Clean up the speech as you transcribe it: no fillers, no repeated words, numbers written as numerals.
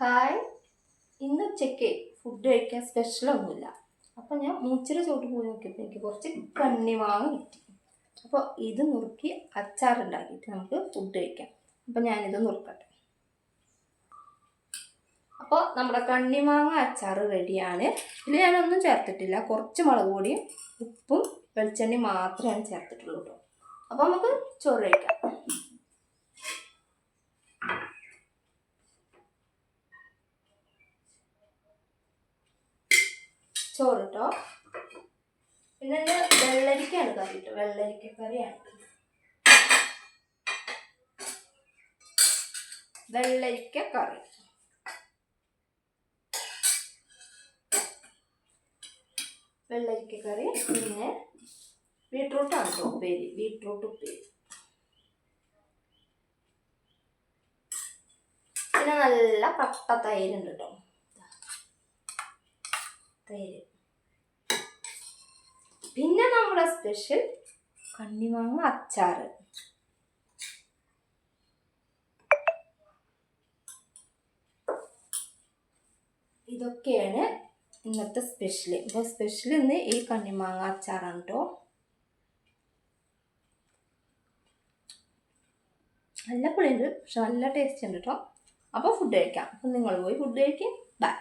Hi, ഇന്ന് ഉച്ചയ്ക്ക് food കഴിക്കാൻ സ്പെഷ്യലൊന്നുമില്ല. അപ്പോൾ ഞാൻ മൂച്ചിറ ചോട്ട് പോയി നോക്കിയപ്പോൾ എനിക്ക് കുറച്ച് കണ്ണിമാങ്ങ കിട്ടി. അപ്പോൾ ഇത് നുറുക്കി അച്ചാറുണ്ടാക്കിയിട്ട് നമുക്ക് ഫുഡ് കഴിക്കാം. അപ്പോൾ ഞാനിത് നുറുക്കട്ടെ. അപ്പോൾ നമ്മുടെ കണ്ണിമാങ്ങ അച്ചാർ റെഡിയാണ്. ഇതിൽ ഞാനൊന്നും ചേർത്തിട്ടില്ല. കുറച്ച് മുളക് പൊടിയും ഉപ്പും വെളിച്ചെണ്ണയും മാത്രമേ ചേർത്തിട്ടുള്ളൂ കേട്ടോ. അപ്പോൾ നമുക്ക് ചോറ് കഴിക്കാം. ചോറ് കേട്ടോ. പിന്നെ വെള്ളരിക്കയാണ് കറി കേട്ടോ. വെള്ളരിക്ക കറിയാണ്. വെള്ളരിക്ക കറി. വെള്ളരിക്ക കറി. പിന്നെ ബീട്രൂട്ടാണ് കേട്ടോ ഉപ്പേരി. ബീട്രൂട്ട് ഉപ്പേരി. പിന്നെ നല്ല കട്ട തൈരുണ്ട് കേട്ടോ. തൈര്. പിന്നെ നമ്മുടെ സ്പെഷ്യൽ കണ്ണിമാങ്ങ അച്ചാർ. ഇതൊക്കെയാണ് ഇന്നത്തെ സ്പെഷ്യൽ. ഇപ്പോൾ സ്പെഷ്യൽ ഇന്ന് ഈ കണ്ണിമാങ്ങ അച്ചാറാണ് കേട്ടോ. നല്ല പുളിയുണ്ട്, പക്ഷെ നല്ല ടേസ്റ്റ് ഉണ്ട് കേട്ടോ. അപ്പോൾ ഫുഡ് കഴിക്കാം. അപ്പം നിങ്ങൾ പോയി ഫുഡ് കഴിക്കും. ബൈ.